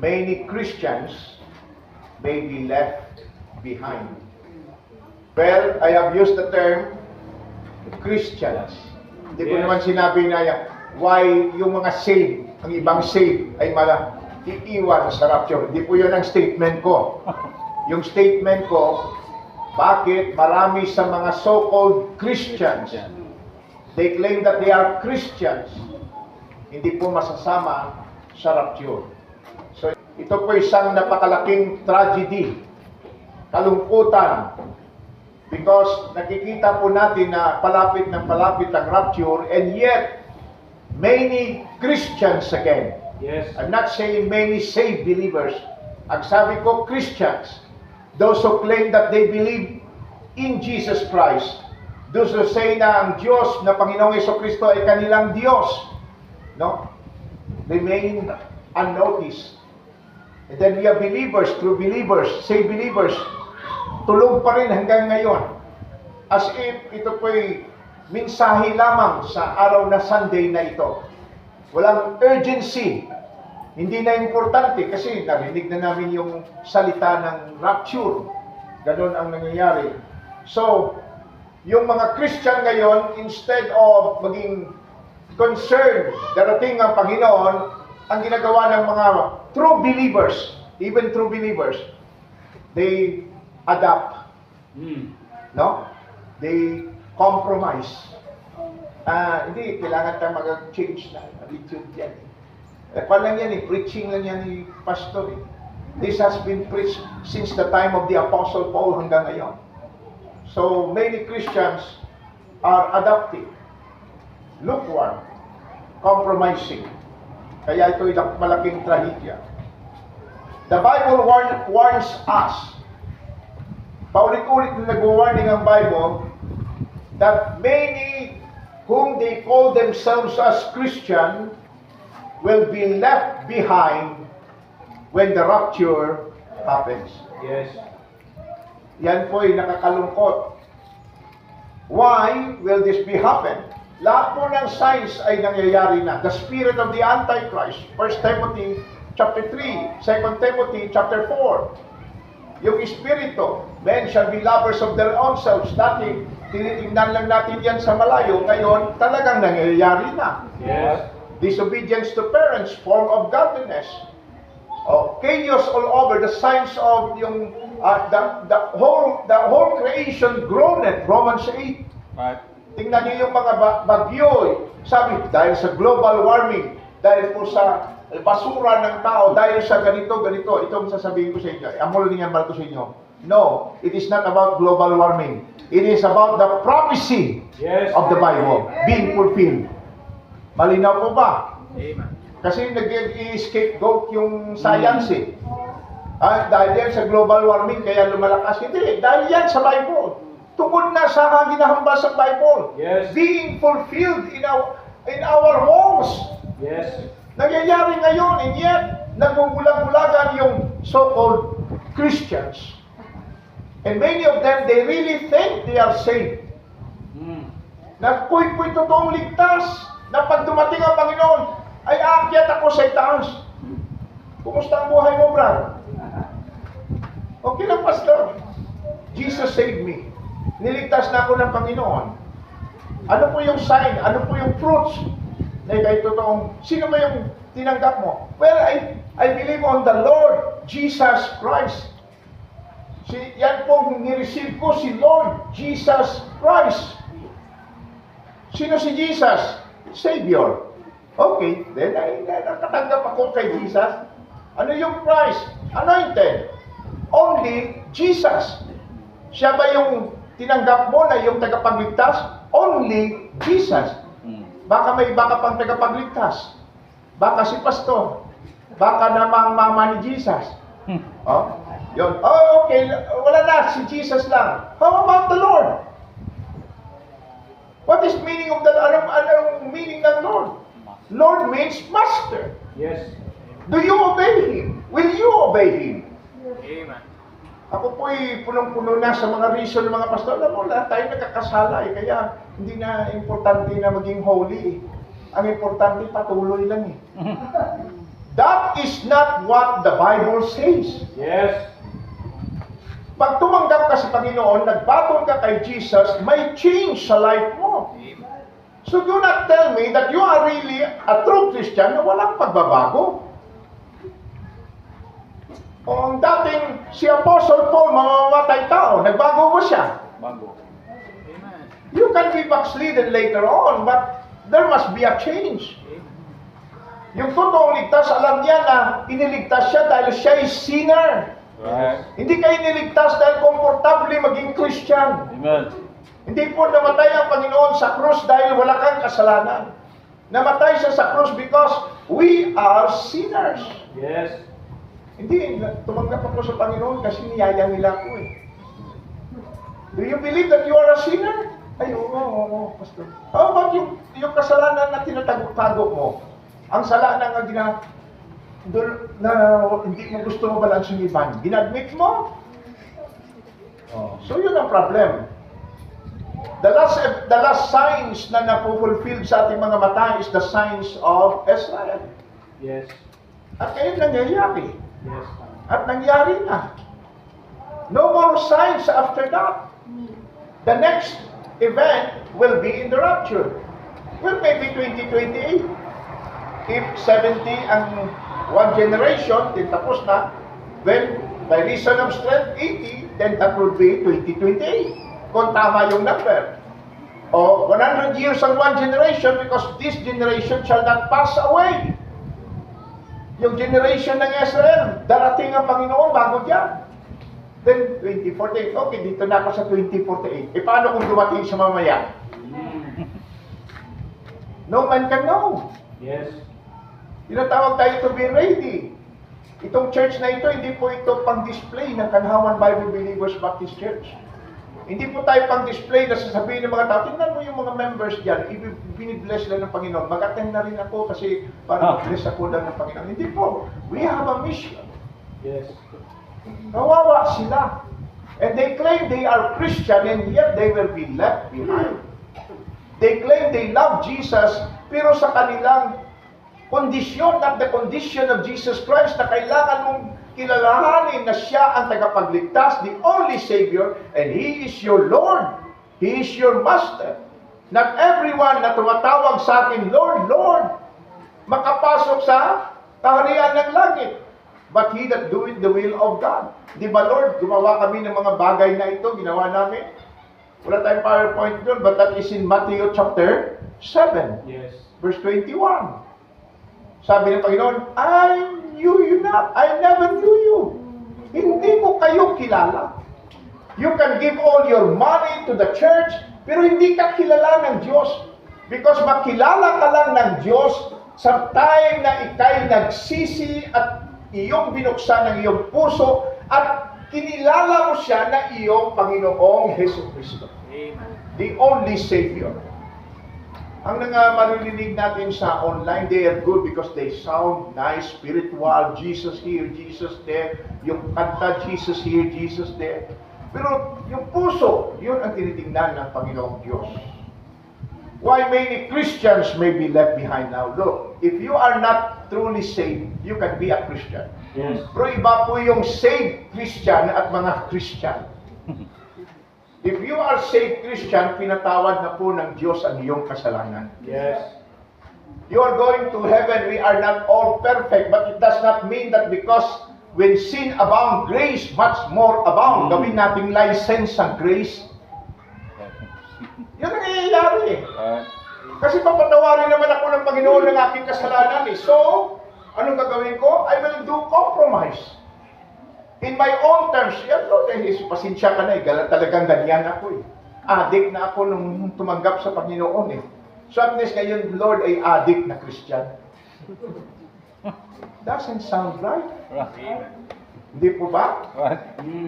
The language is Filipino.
many Christians may be left behind. Well, I have used the term Christians. Hindi ko naman sinabi na why yung mga saved, ang ibang saved ay iiwan sa rapture. Hindi po yun ang statement ko. Yung statement ko, bakit marami sa mga so-called Christians, they claim that they are Christians, hindi po masasama sa rapture. So, ito po isang napakalaking tragedy, kalungkutan, because nakikita po natin na palapit ng palapit ang rapture, and yet, many Christians again. Yes. I'm not saying many saved believers. Ang sabi ko, Christians, those who claim that they believe in Jesus Christ, those who say na ang Diyos na Panginoong Jesucristo ay kanilang Diyos, no? Remain unnoticed. And then we have believers, true believers, saved believers, tulog pa rin hanggang ngayon. As if ito po'y mensahe lamang sa araw na Sunday na ito. Walang urgency. Hindi na importante kasi narinig na namin yung salita ng rapture. Ganon ang nangyayari. So, yung mga Christian ngayon, instead of maging concerned darating ang Panginoon, ang ginagawa ng mga true believers, even true believers, they adapt. No? They compromise. Hindi, kailangan tayo mag-change na attitude yan. Lang yan preaching lang yan ni pastor. This has been preached since the time of the Apostle Paul hanggang ngayon. So, many Christians are adapting, lukewarm, compromising. Kaya ito'y malaking trahedya. The Bible warns us, paulit-ulit na nag-warning ang Bible, that many whom they call themselves as Christian will be left behind when the rapture happens. Yes. Yan po ay nakakalungkot. Why will this be happen? Lahat po ng signs ay nangyayari na. The spirit of the Antichrist, 1 Timothy chapter 3, 2 Timothy chapter 4. Yung espiritu, men shall be lovers of their own selves. Dati, tinitingnan lang natin yan sa malayo. Ngayon, talagang nangyayari na. Yes. Disobedience to parents, form of godliness. Chaos all over, the signs of yung the whole creation groaneth, Romans 8. Right. Tingnan niyo yung mga bagyo. Sabi, dahil sa global warming, dahil po sa basura ng tao, dahil sa ganito. Ito ang sasabihin ko sa inyo. Amol din yan ko sa inyo. No, it is not about global warming. It is about the prophecy of the Bible being fulfilled. Malinaw po ba? Amen. Kasi nag-i-scapegoat yung science dahil yan sa global warming kaya lumalakas. Hindi, dahil yan sa Bible. Tungkol na sa ginahambas sa Bible. Yes. Being fulfilled in our homes. Yes. Nangyayari ngayon, and yet, nagbubulag-bulagan yung so-called Christians. And many of them, they really think they are saved. Na kuy-kuy totoong ligtas, na pag dumating ang Panginoon, ay aakyat ako sa itaas. Kumusta ang buhay mo, brad? Okay lang, pastor. Jesus saved me. Niligtas na ako ng Panginoon. Ano po yung sign? Ano po yung fruits? Na ikay totoong, sino ba yung tinanggap mo? Well, I believe on the Lord Jesus Christ. Yan pong nireceive ko si Lord Jesus Christ. Sino si Jesus? Savior. Okay, then nakatanggap ako kay Jesus. Ano yung Christ? Anointed. Only Jesus. Siya ba yung tinanggap mo na yung tagapagligtas? Only Jesus. Baka may iba ka pang tagapagligtas. Baka si pastor. Baka namang mama ni Jesus. Yun. Okay. Wala na. Si Jesus lang. How about the Lord? What is meaning of the anong meaning ng Lord? Lord means master. Yes. Do you obey Him? Will you obey Him? Amen. Ako po'y punong-puno na sa mga reason ng mga pastor. Alam mo, lahat tayo nagkakasala kaya hindi na importante na maging holy Ang importante, patuloy lang . That that is not what the Bible says. Yes. Pag tumanggap ka sa Panginoon, nagbaton ka kay Jesus, may change sa life mo. So do not tell me that you are really a true Christian na walang pagbabago. O ang dating si Apostle Paul, mamamatay tao, nagbago mo siya. Bago. You can be backslidden later on, but there must be a change. Yung totoong ligtas, alam niya na iniligtas siya dahil siya is sinner. Right. Hindi kayo iniligtas dahil komportable maging Christian. Amen. Hindi po namatay ang Panginoon sa krus dahil wala kang kasalanan. Namatay siya sa krus because we are sinners. Yes. Hindi, tumanggap ako sa Panginoon kasi niyaya nila ako eh. Do you believe that you are a sinner? Ay, oo, Pastor. How about yung kasalanan na tinatago-tago mo? Ang sala na hindi mo gusto mo balang sumiban. Ginadmit mo? Oh. So yun ang problem. The last signs na napufulfill sa ating mga mata is the signs of Israel. Yes. At ngayon nangyayari. Yes. At nangyari na. No more signs after that. The next event will be in the rapture. Well, maybe 2028. If 70 ang one generation, then tapos na. Then, by reason of strength, 80, then that would be 2028. Kung tama yung number. O 100 years ang one generation because this generation shall not pass away. Yung generation ng Israel, darating ang Panginoon bago diyan. Then, 2048. Okay, dito na ako sa 2048. E paano kung dumating siya mamaya? No man can know. Yes. Tinatawag tayo to be ready. Itong church na ito, hindi po ito pang-display ng Kanhawan Bible Believers Baptist Church. Hindi po tayo pang-display na sasabihin ng mga tao, tingnan mo yung mga members dyan, binibless lang ng Panginoon. Mag-attend na rin ako kasi para bless ako lang ng Panginoon. Hindi po. We have a mission. Yes. Kawawa sila. And they claim they are Christian and yet they will be left behind. They claim they love Jesus, pero sa kanilang kondisyon, not the condition of Jesus Christ, na kailangan mong kilalahanin na siya ang tagapagligtas, the only Savior, and He is your Lord. He is your Master. Not everyone na tumatawag sa akin, Lord, Lord, makapasok sa kaharian ng langit. But he that doeth the will of God. Di ba, Lord, gumawa kami ng mga bagay na ito, ginawa namin. Wala tayong PowerPoint doon, but that is in Matthew chapter 7, Yes. verse 21. Sabi ng Panginoon, I knew you not. I never knew you. Hindi ko kayo kilala. You can give all your money to the church, pero hindi ka kilala ng Diyos. Because makilala ka lang ng Diyos sa time na ikay nagsisi at iyong binuksan ng iyong puso at kinilala mo siya na iyong Panginoong Jesucristo. Amen. The only Savior. Ang maririnig natin sa online, they are good because they sound nice, spiritual, Jesus here, Jesus there. Yung kanta, Jesus here, Jesus there. Pero yung puso, yun ang tinitingnan ng Panginoong Diyos. Why many Christians may be left behind now? Look, if you are not truly saved, you can be a Christian. Yes. Pero iba po yung saved Christian at mga Christian. If you are saved Christian, pinatawad na po ng Diyos ang iyong kasalanan. Yes. You are going to heaven. We are not all perfect, but it does not mean that because when sin abound, grace much more abound. Gawin nating license ang grace. Yun ang nangyayari eh. Kasi papatawarin naman ako ng Panginoon ng aking kasalanan eh. So, anong gagawin ko? I will do compromise. In my own terms, yan Lord, pasensya ka na eh. Talagang ganyan ako eh. Addict na ako nung tumanggap sa Panginoon eh. So at least ngayon, Lord ay addict na Christian. Doesn't sound right. Right. Hindi po ba? Right.